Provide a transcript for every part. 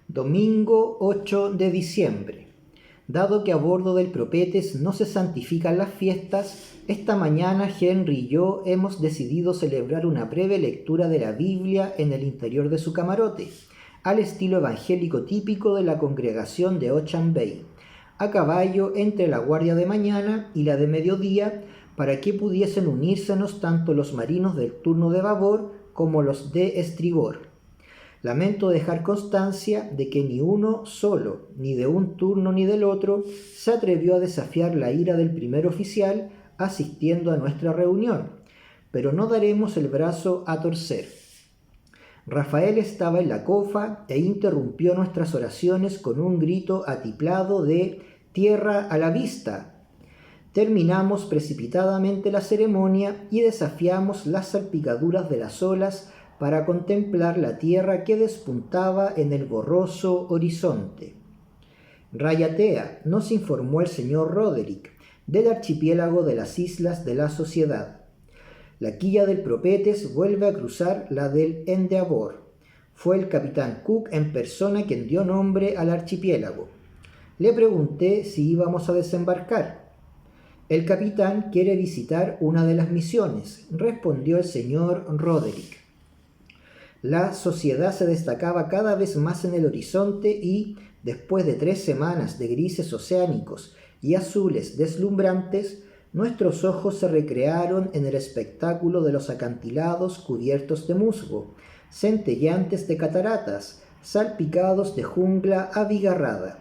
Domingo 8 de diciembre. Dado que a bordo del Propetes no se santifican las fiestas, esta mañana Henry y yo hemos decidido celebrar una breve lectura de la Biblia en el interior de su camarote, al estilo evangélico típico de la congregación de Ocean Bay, a caballo entre la guardia de mañana y la de mediodía, para que pudiesen unírsenos tanto los marinos del turno de babor como los de estribor. Lamento dejar constancia de que ni uno solo, ni de un turno ni del otro, se atrevió a desafiar la ira del primer oficial asistiendo a nuestra reunión, pero no daremos el brazo a torcer. Rafael estaba en la cofa e interrumpió nuestras oraciones con un grito atiplado de «¡Tierra a la vista!». Terminamos precipitadamente la ceremonia y desafiamos las salpicaduras de las olas para contemplar la tierra que despuntaba en el borroso horizonte. «Rayatea», nos informó el señor Roderick, del archipiélago de las Islas de la Sociedad. La quilla del Propetes vuelve a cruzar la del Endeavour. Fue el capitán Cook en persona quien dio nombre al archipiélago. Le pregunté si íbamos a desembarcar. «El capitán quiere visitar una de las misiones», respondió el señor Roderick. La sociedad se destacaba cada vez más en el horizonte y, después de 3 semanas de grises oceánicos y azules deslumbrantes, nuestros ojos se recrearon en el espectáculo de los acantilados cubiertos de musgo, centelleantes de cataratas, salpicados de jungla abigarrada.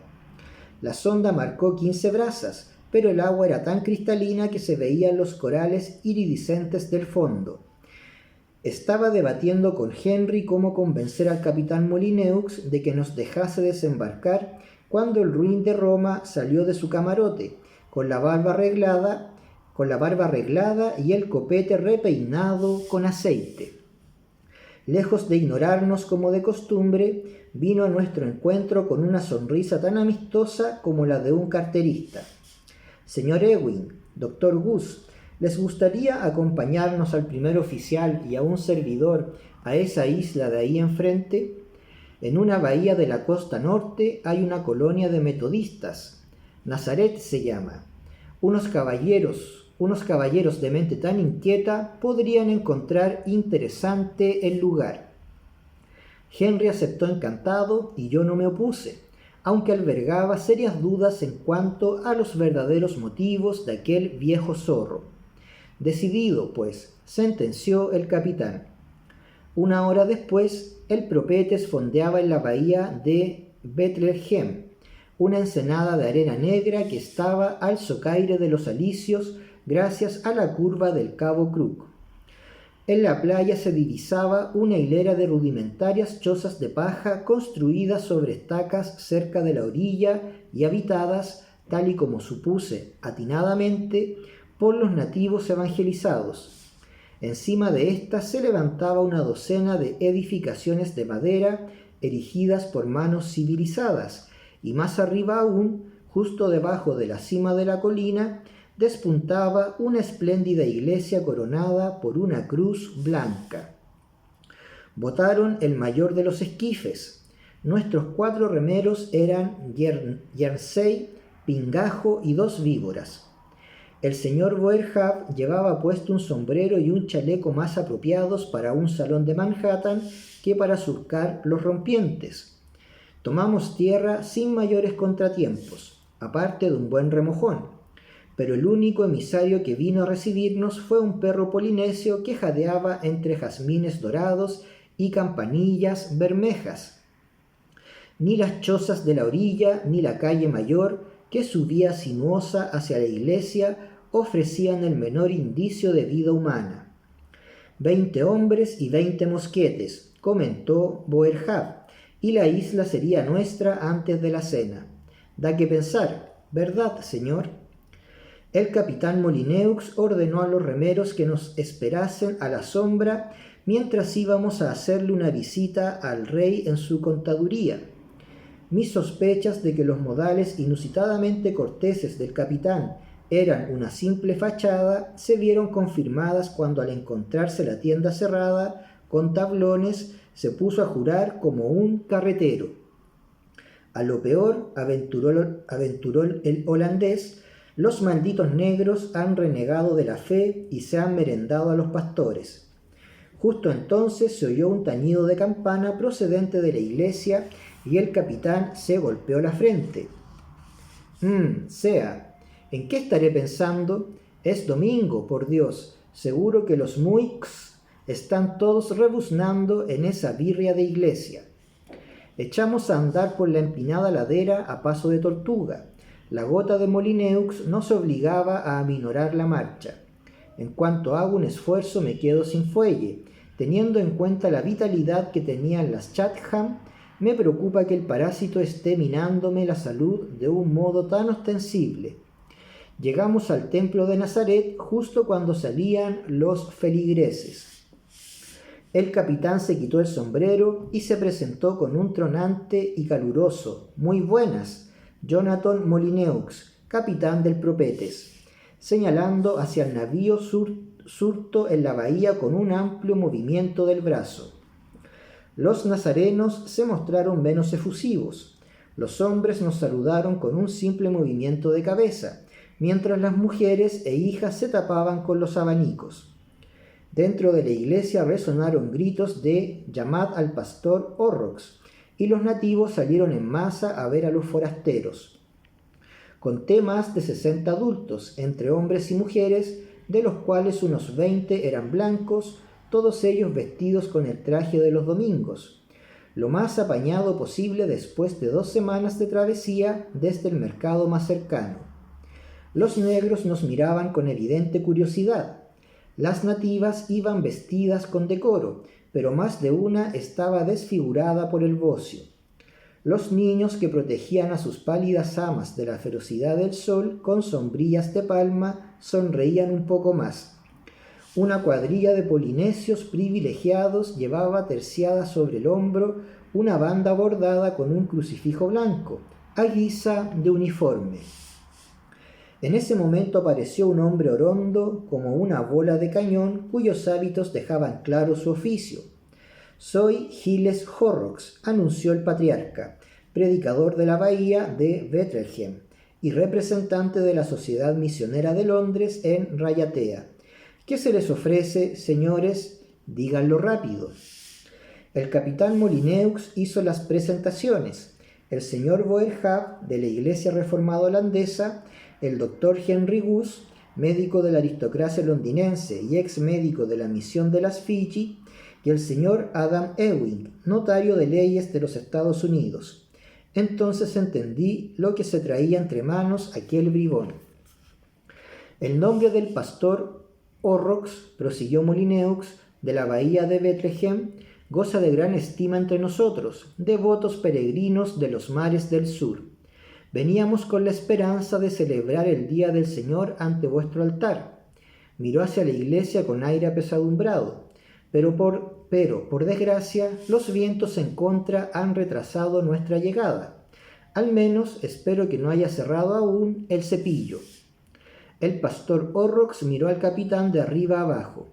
La sonda marcó 15 brazas, pero el agua era tan cristalina que se veían los corales iridiscentes del fondo. Estaba debatiendo con Henry cómo convencer al capitán Molyneux de que nos dejase desembarcar cuando el ruin de Roma salió de su camarote, con la barba arreglada y el copete repeinado con aceite. Lejos de ignorarnos como de costumbre, vino a nuestro encuentro con una sonrisa tan amistosa como la de un carterista. «Señor Ewing, doctor Gus, ¿les gustaría acompañarnos al primer oficial y a un servidor a esa isla de ahí enfrente? En una bahía de la costa norte hay una colonia de metodistas. Nazaret se llama. Unos caballeros de mente tan inquieta podrían encontrar interesante el lugar». Henry aceptó encantado y yo no me opuse, aunque albergaba serias dudas en cuanto a los verdaderos motivos de aquel viejo zorro. «Decidido, pues», sentenció el capitán. Una hora después, el Propetes fondeaba en la bahía de Bethlehem, una ensenada de arena negra que estaba al socaire de los alisios gracias a la curva del cabo Crook. En la playa se divisaba una hilera de rudimentarias chozas de paja construidas sobre estacas cerca de la orilla y habitadas, tal y como supuse atinadamente, por los nativos evangelizados. Encima de éstas se levantaba una docena de edificaciones de madera erigidas por manos civilizadas, y más arriba aún, justo debajo de la cima de la colina, despuntaba una espléndida iglesia coronada por una cruz blanca. Botaron el mayor de los esquifes. Nuestros 4 remeros eran Yersey, Pingajo y 2 víboras. El señor Boerhaave llevaba puesto un sombrero y un chaleco más apropiados para un salón de Manhattan que para surcar los rompientes. Tomamos tierra sin mayores contratiempos, aparte de un buen remojón, pero el único emisario que vino a recibirnos fue un perro polinesio que jadeaba entre jazmines dorados y campanillas bermejas. Ni las chozas de la orilla ni la calle mayor, que subía sinuosa hacia la iglesia, ofrecían el menor indicio de vida humana. 20 hombres y 20 mosquetes, comentó Boerhaave, y la isla sería nuestra antes de la cena. Da que pensar, ¿verdad, señor? El capitán Molyneux ordenó a los remeros que nos esperasen a la sombra mientras íbamos a hacerle una visita al rey en su contaduría. Mis sospechas de que los modales inusitadamente corteses del capitán eran una simple fachada se vieron confirmadas cuando, al encontrarse la tienda cerrada con tablones, se puso a jurar como un carretero. A lo peor, aventuró el holandés, los malditos negros han renegado de la fe y se han merendado a los pastores. Justo entonces se oyó un tañido de campana procedente de la iglesia y el capitán se golpeó la frente. Sea, ¿en qué estaré pensando? Es domingo, por Dios. Seguro que los muics están todos rebuznando en esa birria de iglesia. Echamos a andar por la empinada ladera a paso de tortuga. La gota de Molineux nos obligaba a aminorar la marcha. En cuanto hago un esfuerzo me quedo sin fuelle. Teniendo en cuenta la vitalidad que tenían las Chatham, me preocupa que el parásito esté minándome la salud de un modo tan ostensible. Llegamos al templo de Nazaret justo cuando salían los feligreses. El capitán se quitó el sombrero y se presentó con un tronante y caluroso «Muy buenas, Jonathan Molineux, capitán del Propetes», señalando hacia el navío surto en la bahía con un amplio movimiento del brazo. Los nazarenos se mostraron menos efusivos. Los hombres nos saludaron con un simple movimiento de cabeza, mientras las mujeres e hijas se tapaban con los abanicos. Dentro de la iglesia resonaron gritos de «Llamad al pastor Horrocks», y los nativos salieron en masa a ver a los forasteros. Conté más de 60 adultos, entre hombres y mujeres, de los cuales unos 20 eran blancos, todos ellos vestidos con el traje de los domingos, lo más apañado posible después de 2 semanas de travesía desde el mercado más cercano. Los negros nos miraban con evidente curiosidad. Las nativas iban vestidas con decoro, pero más de una estaba desfigurada por el bocio. Los niños que protegían a sus pálidas amas de la ferocidad del sol con sombrillas de palma sonreían un poco más. Una cuadrilla de polinesios privilegiados llevaba terciada sobre el hombro una banda bordada con un crucifijo blanco, a guisa de uniforme. En ese momento apareció un hombre orondo como una bola de cañón cuyos hábitos dejaban claro su oficio. «Soy Giles Horrocks», anunció el patriarca, predicador de la bahía de Bethlehem y representante de la Sociedad Misionera de Londres en Rayatea. «¿Qué se les ofrece, señores? Díganlo rápido». El capitán Molineux hizo las presentaciones. El señor Boerhaave, de la Iglesia Reformada Holandesa, el doctor Henry Goose, médico de la aristocracia londinense y ex médico de la misión de las Fiji, y el señor Adam Ewing, notario de leyes de los Estados Unidos. Entonces entendí lo que se traía entre manos aquel bribón. «El nombre del pastor Horrocks», prosiguió Molineux, «de la bahía de Bethlehem, goza de gran estima entre nosotros, devotos peregrinos de los mares del sur. Veníamos con la esperanza de celebrar el día del Señor ante vuestro altar». Miró hacia la iglesia con aire apesadumbrado. Pero por desgracia, los vientos en contra han retrasado nuestra llegada. Al menos espero que no haya cerrado aún el cepillo. El pastor Horrocks miró al capitán de arriba abajo.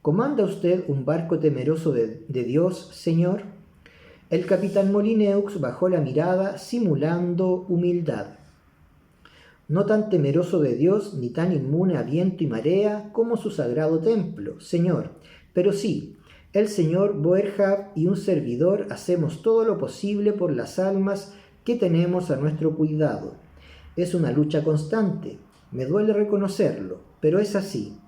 ¿Comanda usted un barco temeroso de Dios, señor? El capitán Molineux bajó la mirada simulando humildad. No tan temeroso de Dios ni tan inmune a viento y marea como su sagrado templo, señor. Pero sí, el señor Boerhaave y un servidor hacemos todo lo posible por las almas que tenemos a nuestro cuidado. Es una lucha constante, me duele reconocerlo, pero es así.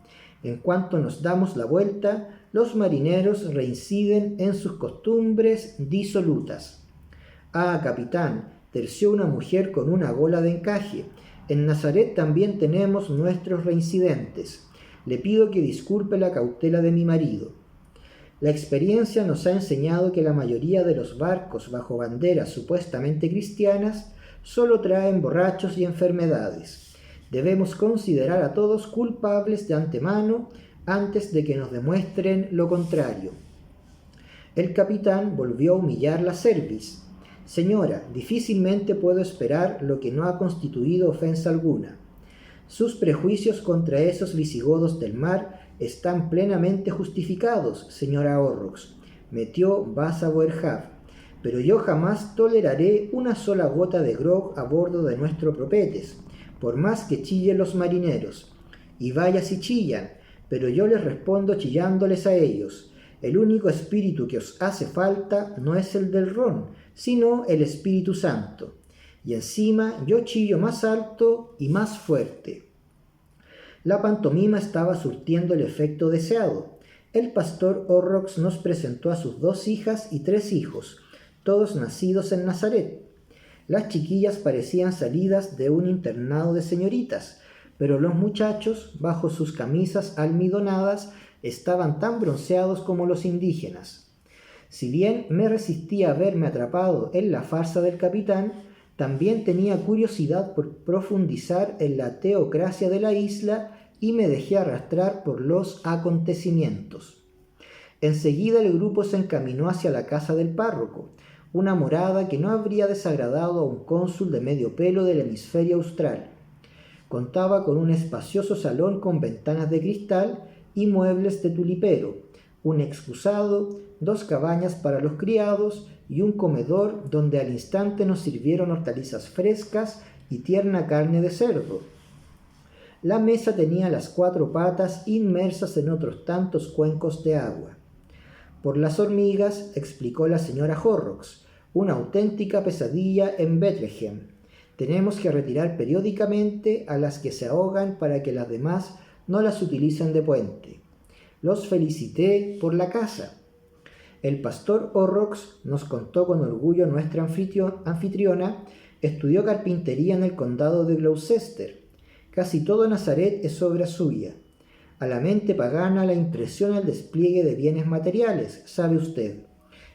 En cuanto nos damos la vuelta, los marineros reinciden en sus costumbres disolutas. «Ah, capitán», terció una mujer con una gola de encaje, «en Nazaret también tenemos nuestros reincidentes. Le pido que disculpe la cautela de mi marido». La experiencia nos ha enseñado que la mayoría de los barcos bajo banderas supuestamente cristianas solo traen borrachos y enfermedades. Debemos considerar a todos culpables de antemano antes de que nos demuestren lo contrario. El capitán volvió a humillar la cerviz. «Señora, difícilmente puedo esperar lo que no ha constituido ofensa alguna. Sus prejuicios contra esos visigodos del mar están plenamente justificados, señora Horrocks», metió baza Boerhaave. pero yo jamás toleraré una sola gota de grog a bordo de nuestro Propetes, por más que chillen los marineros. Y vaya si chillan, pero yo les respondo chillándoles a ellos. El único espíritu que os hace falta no es el del ron, sino el Espíritu Santo. Y encima yo chillo más alto y más fuerte. La pantomima estaba surtiendo el efecto deseado. El pastor Horrocks nos presentó a sus 2 hijas y 3 hijos, todos nacidos en Nazaret. Las chiquillas parecían salidas de un internado de señoritas, pero los muchachos, bajo sus camisas almidonadas, estaban tan bronceados como los indígenas. Si bien me resistía a verme atrapado en la farsa del capitán, también tenía curiosidad por profundizar en la teocracia de la isla y me dejé arrastrar por los acontecimientos. Enseguida el grupo se encaminó hacia la casa del párroco, una morada que no habría desagradado a un cónsul de medio pelo del hemisferio austral. Contaba con un espacioso salón con ventanas de cristal y muebles de tulipero, un excusado, 2 cabañas para los criados y un comedor donde al instante nos sirvieron hortalizas frescas y tierna carne de cerdo. La mesa tenía las 4 patas inmersas en otros tantos cuencos de agua. Por las hormigas, explicó la señora Horrocks, una auténtica pesadilla en Bethlehem. Tenemos que retirar periódicamente a las que se ahogan para que las demás no las utilicen de puente. Los felicité por la casa. El pastor Horrocks, nos contó con orgullo nuestra anfitriona, estudió carpintería en el condado de Gloucester. Casi todo Nazaret es obra suya. A la mente pagana la impresiona el despliegue de bienes materiales, sabe usted.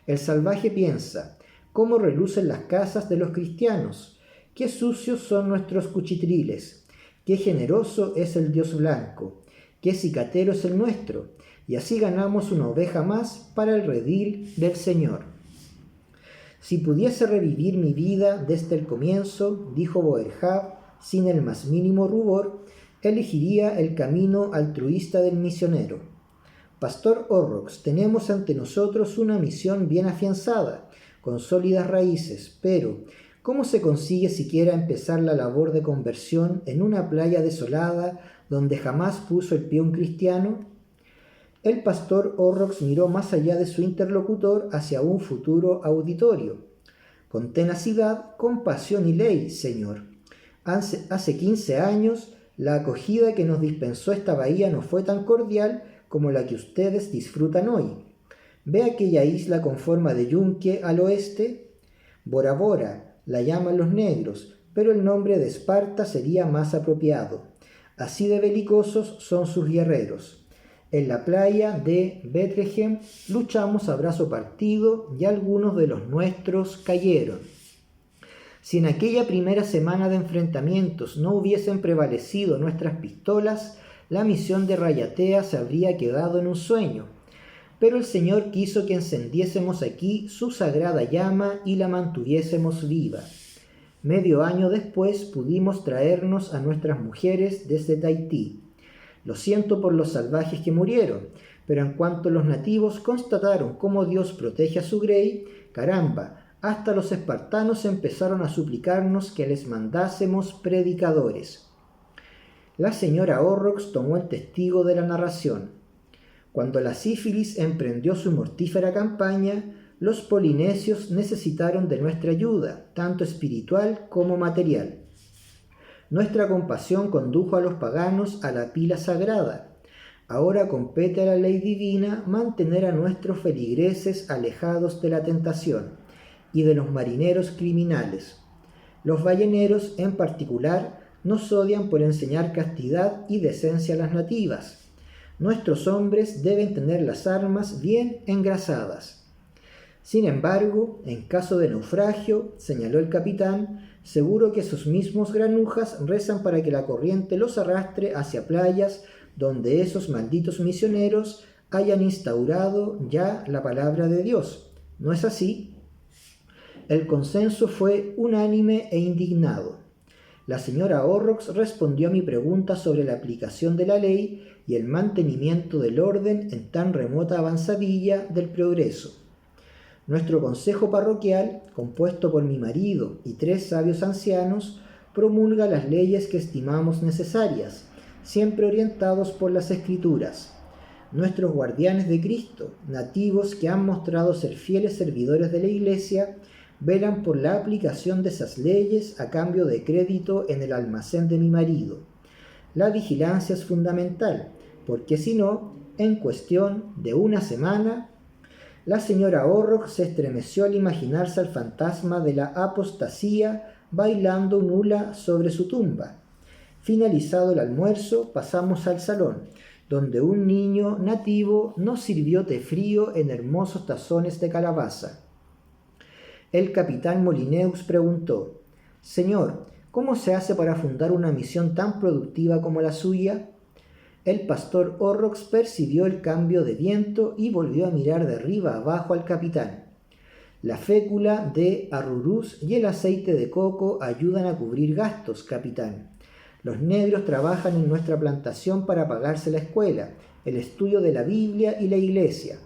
El salvaje piensa, ¿cómo relucen las casas de los cristianos? Qué sucios son nuestros cuchitriles. Qué generoso es el Dios blanco. Qué cicatero es el nuestro. Y así ganamos una oveja más para el redil del Señor. Si pudiese revivir mi vida desde el comienzo, dijo Boerhaave, sin el más mínimo rubor, elegiría el camino altruista del misionero. Pastor Horrocks, tenemos ante nosotros una misión bien afianzada, con sólidas raíces, pero ¿cómo se consigue siquiera empezar la labor de conversión en una playa desolada donde jamás puso el pie un cristiano? El pastor Horrocks miró más allá de su interlocutor hacia un futuro auditorio. Con tenacidad, compasión y ley, señor. Hace 15 años, la acogida que nos dispensó esta bahía no fue tan cordial como la que ustedes disfrutan hoy. ¿Ve aquella isla con forma de yunque al oeste? Bora Bora, la llaman los negros, pero el nombre de Esparta sería más apropiado. Así de belicosos son sus guerreros. En la playa de Bethlehem luchamos a brazo partido y algunos de los nuestros cayeron. Si en aquella primera semana de enfrentamientos no hubiesen prevalecido nuestras pistolas, la misión de Rayatea se habría quedado en un sueño. Pero el Señor quiso que encendiésemos aquí su sagrada llama y la mantuviésemos viva. Medio año después pudimos traernos a nuestras mujeres desde Tahití. Lo siento por los salvajes que murieron, pero en cuanto los nativos constataron cómo Dios protege a su grey, caramba, hasta los espartanos empezaron a suplicarnos que les mandásemos predicadores. La señora Horrocks tomó el testigo de la narración. Cuando la sífilis emprendió su mortífera campaña, los polinesios necesitaron de nuestra ayuda, tanto espiritual como material. Nuestra compasión condujo a los paganos a la pila sagrada. Ahora compete a la ley divina mantener a nuestros feligreses alejados de la tentación y de los marineros criminales. Los balleneros, en particular, nos odian por enseñar castidad y decencia a las nativas. Nuestros hombres deben tener las armas bien engrasadas. Sin embargo, en caso de naufragio, señaló el capitán, seguro que esos mismos granujas rezan para que la corriente los arrastre hacia playas donde esos malditos misioneros hayan instaurado ya la palabra de Dios. ¿No es así? El consenso fue unánime e indignado. La señora Horrocks respondió a mi pregunta sobre la aplicación de la ley y el mantenimiento del orden en tan remota avanzadilla del progreso. Nuestro consejo parroquial, compuesto por mi marido y 3 sabios ancianos, promulga las leyes que estimamos necesarias, siempre orientados por las Escrituras. Nuestros guardianes de Cristo, nativos que han mostrado ser fieles servidores de la Iglesia, velan por la aplicación de esas leyes a cambio de crédito en el almacén de mi marido. La vigilancia es fundamental, porque si no, en cuestión de una semana, la señora Horrocks se estremeció al imaginarse al fantasma de la apostasía bailando un hula sobre su tumba. Finalizado el almuerzo, pasamos al salón, donde un niño nativo nos sirvió té frío en hermosos tazones de calabaza. El capitán Molineaux preguntó: «Señor, ¿cómo se hace para fundar una misión tan productiva como la suya?». El pastor Horrocks percibió el cambio de viento y volvió a mirar de arriba abajo al capitán. «La fécula de arrurús y el aceite de coco ayudan a cubrir gastos, capitán. Los negros trabajan en nuestra plantación para pagarse la escuela, el estudio de la Biblia y la iglesia.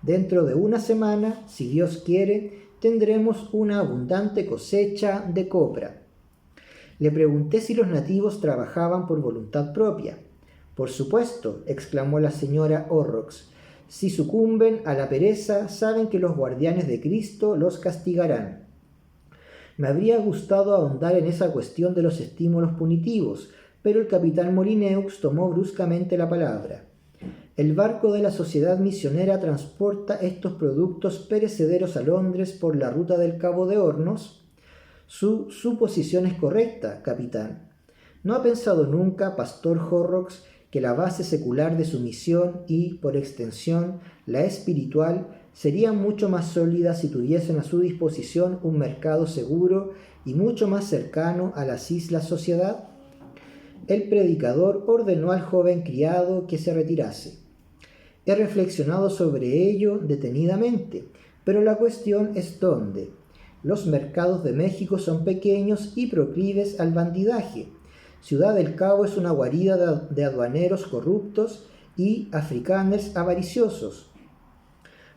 Dentro de una semana, si Dios quiere, tendremos una abundante cosecha de copra». Le pregunté si los nativos trabajaban por voluntad propia. «Por supuesto», exclamó la señora Horrocks. «Si sucumben a la pereza, saben que los guardianes de Cristo los castigarán». Me habría gustado ahondar en esa cuestión de los estímulos punitivos, pero el capitán Molineaux tomó bruscamente la palabra. «El barco de la Sociedad Misionera transporta estos productos perecederos a Londres por la ruta del Cabo de Hornos». «Su suposición es correcta, capitán. ¿No ha pensado nunca, pastor Horrocks, que la base secular de su misión y, por extensión, la espiritual, sería mucho más sólida si tuviesen a su disposición un mercado seguro y mucho más cercano a las islas Sociedad?» El predicador ordenó al joven criado que se retirase. «He reflexionado sobre ello detenidamente, pero la cuestión es dónde. Los mercados de México son pequeños y proclives al bandidaje. Ciudad del Cabo es una guarida de aduaneros corruptos y africaners avariciosos.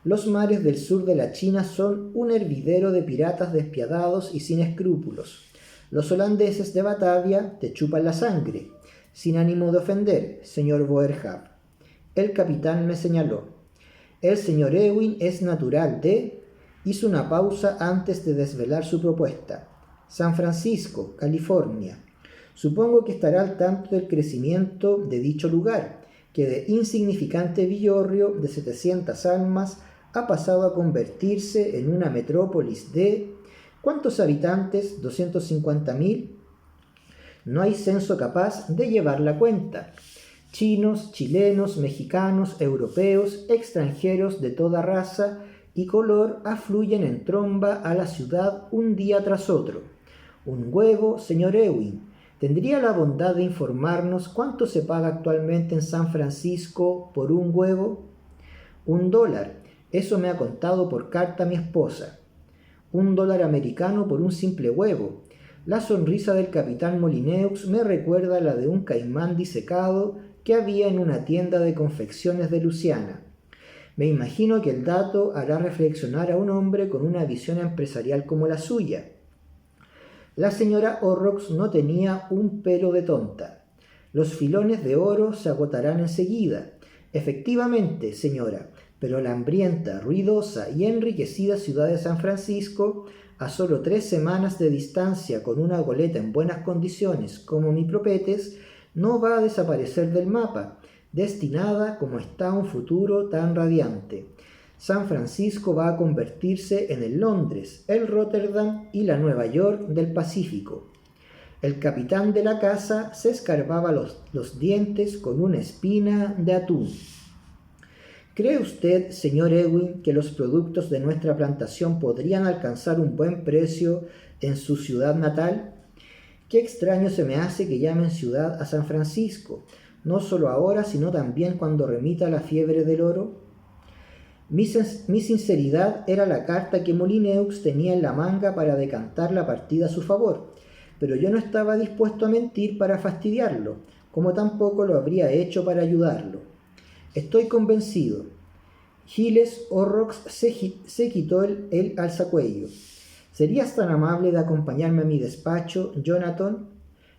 Los mares del sur de la China son un hervidero de piratas despiadados y sin escrúpulos. Los holandeses de Batavia te chupan la sangre. Sin ánimo de ofender, señor Boerhaave». El capitán me señaló. «El señor Ewing es natural de…». Hizo una pausa antes de desvelar su propuesta. «San Francisco, California. Supongo que estará al tanto del crecimiento de dicho lugar, que de insignificante villorrio de 700 almas ha pasado a convertirse en una metrópolis de… ¿Cuántos habitantes? ¿250.000? No hay censo capaz de llevar la cuenta. Chinos, chilenos, mexicanos, europeos, extranjeros de toda raza y color afluyen en tromba a la ciudad un día tras otro. Un huevo, señor Ewing. ¿Tendría la bondad de informarnos cuánto se paga actualmente en San Francisco por un huevo? $1. Eso me ha contado por carta mi esposa. $1 americano por un simple huevo. La sonrisa del capitán Molineaux me recuerda a la de un caimán disecado que había en una tienda de confecciones de Luisiana. Me imagino que el dato hará reflexionar a un hombre con una visión empresarial como la suya. La señora Horrocks no tenía un pelo de tonta. «Los filones de oro se agotarán enseguida. Efectivamente, señora, pero la hambrienta, ruidosa y enriquecida ciudad de San Francisco, a solo 3 semanas de distancia con una goleta en buenas condiciones como mi Propetes, no va a desaparecer del mapa, destinada como está a un futuro tan radiante. San Francisco va a convertirse en el Londres, el Rotterdam y la Nueva York del Pacífico». El capitán de la casa se escarbaba los dientes con una espina de atún. «¿Cree usted, señor Ewing, que los productos de nuestra plantación podrían alcanzar un buen precio en su ciudad natal? Qué extraño se me hace que llamen ciudad a San Francisco, no solo ahora, sino también cuando remita la fiebre del oro». Mi sinceridad era la carta que Molineaux tenía en la manga para decantar la partida a su favor, pero yo no estaba dispuesto a mentir para fastidiarlo, como tampoco lo habría hecho para ayudarlo. «Estoy convencido. Giles Horrocks se quitó el alzacuello. ¿Serías tan amable de acompañarme a mi despacho, Jonathan?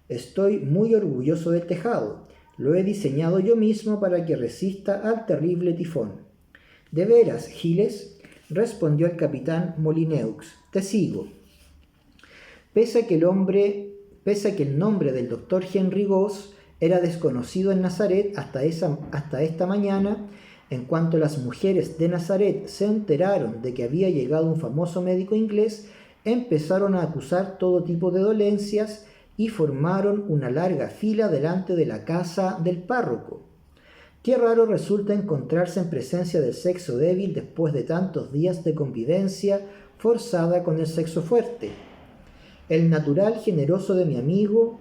Estoy muy orgulloso del tejado. Lo he diseñado yo mismo para que resista al terrible tifón. ¿De veras, Giles?, respondió el capitán Molyneux. Te sigo. Pese a que el nombre del doctor Henry Goss era desconocido en Nazaret hasta esta mañana, en cuanto las mujeres de Nazaret se enteraron de que había llegado un famoso médico inglés, empezaron a acusar todo tipo de dolencias y formaron una larga fila delante de la casa del párroco. Qué raro resulta encontrarse en presencia del sexo débil después de tantos días de convivencia forzada con el sexo fuerte. El natural generoso de mi amigo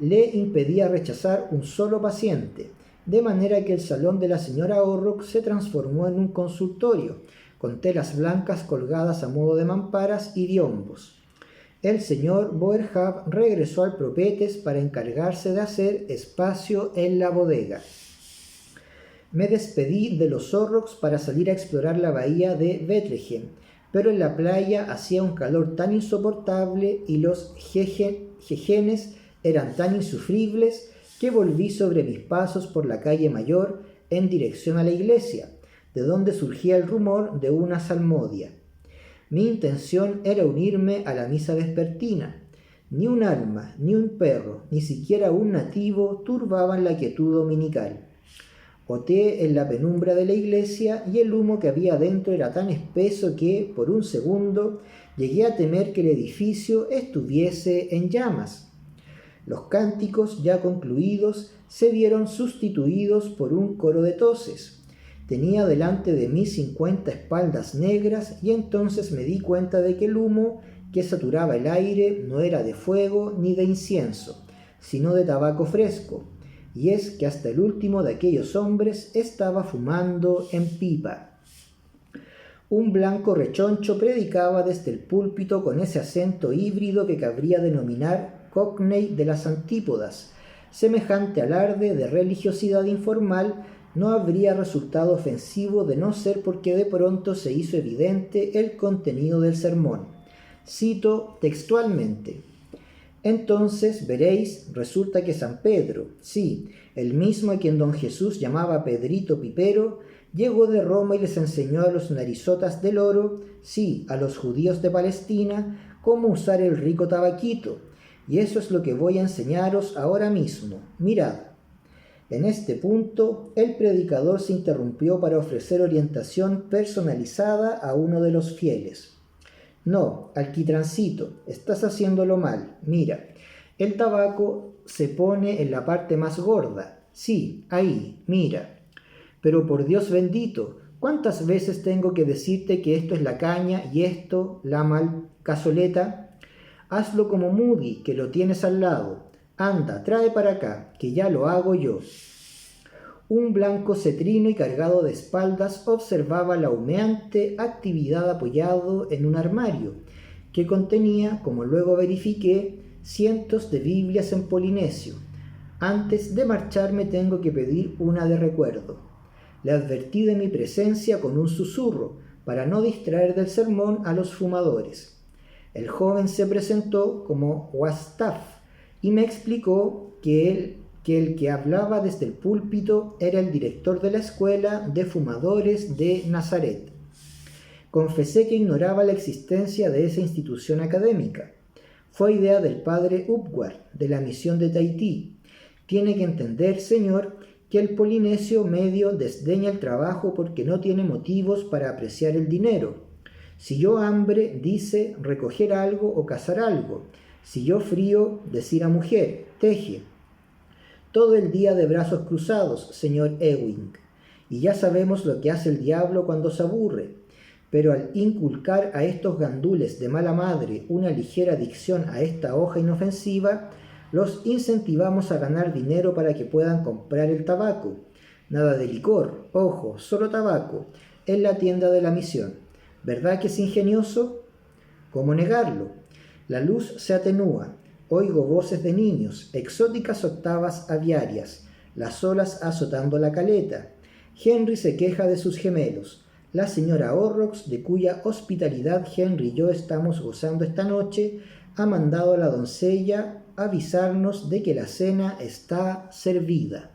le impedía rechazar un solo paciente, de manera que el salón de la señora Horrocks se transformó en un consultorio, con telas blancas colgadas a modo de mamparas y biombos. El señor Boerhaave regresó al Propetes para encargarse de hacer espacio en la bodega. Me despedí de los Horrocks para salir a explorar la bahía de Bethlehem, pero en la playa hacía un calor tan insoportable y los jejenes eran tan insufribles que volví sobre mis pasos por la calle Mayor en dirección a la iglesia, de donde surgía el rumor de una salmodia. Mi intención era unirme a la misa vespertina. Ni un alma, ni un perro, ni siquiera un nativo turbaban la quietud dominical. Oteé en la penumbra de la iglesia y el humo que había dentro era tan espeso que, por un segundo, llegué a temer que el edificio estuviese en llamas. Los cánticos, ya concluidos, se vieron sustituidos por un coro de toses. Tenía delante de mí 50 espaldas negras y entonces me di cuenta de que el humo que saturaba el aire no era de fuego ni de incienso, sino de tabaco fresco, y es que hasta el último de aquellos hombres estaba fumando en pipa. Un blanco rechoncho predicaba desde el púlpito con ese acento híbrido que cabría denominar Cockney de las antípodas. Semejante alarde de religiosidad informal no habría resultado ofensivo de no ser porque de pronto se hizo evidente el contenido del sermón. Cito textualmente: entonces veréis, resulta que San Pedro, sí, el mismo a quien don Jesús llamaba Pedrito Pipero, llegó de Roma y les enseñó a los narizotas del oro, sí, a los judíos de Palestina, cómo usar el rico tabaquito. Y eso es lo que voy a enseñaros ahora mismo. Mirad. En este punto, el predicador se interrumpió para ofrecer orientación personalizada a uno de los fieles. No, alquitrancito, estás haciéndolo mal. Mira, el tabaco se pone en la parte más gorda. Sí, ahí, mira. Pero por Dios bendito, ¿cuántas veces tengo que decirte que esto es la caña y esto la cazoleta? Hazlo como Moody, que lo tienes al lado. Anda, trae para acá, que ya lo hago yo. Un blanco cetrino y cargado de espaldas observaba la humeante actividad apoyado en un armario, que contenía, como luego verifiqué, cientos de Biblias en polinesio. Antes de marcharme tengo que pedir una de recuerdo. Le advertí de mi presencia con un susurro, para no distraer del sermón a los fumadores. El joven se presentó como Wastaf y me explicó que el que hablaba desde el púlpito era el director de la escuela de fumadores de Nazaret. Confesé que ignoraba la existencia de esa institución académica. Fue idea del padre Upward, de la misión de Tahití. Tiene que entender, señor, que el polinesio medio desdeña el trabajo porque no tiene motivos para apreciar el dinero. Si yo hambre, dice recoger algo o cazar algo. Si yo frío, decir a mujer, teje. Todo el día de brazos cruzados, señor Ewing. Y ya sabemos lo que hace el diablo cuando se aburre. Pero al inculcar a estos gandules de mala madre una ligera adicción a esta hoja inofensiva, los incentivamos a ganar dinero para que puedan comprar el tabaco. Nada de licor, ojo, solo tabaco, en la tienda de la misión. ¿Verdad que es ingenioso? ¿Cómo negarlo? La luz se atenúa. Oigo voces de niños, exóticas octavas aviarias, las olas azotando la caleta. Henry se queja de sus gemelos. La señora Horrocks, de cuya hospitalidad Henry y yo estamos gozando esta noche, ha mandado a la doncella avisarnos de que la cena está servida.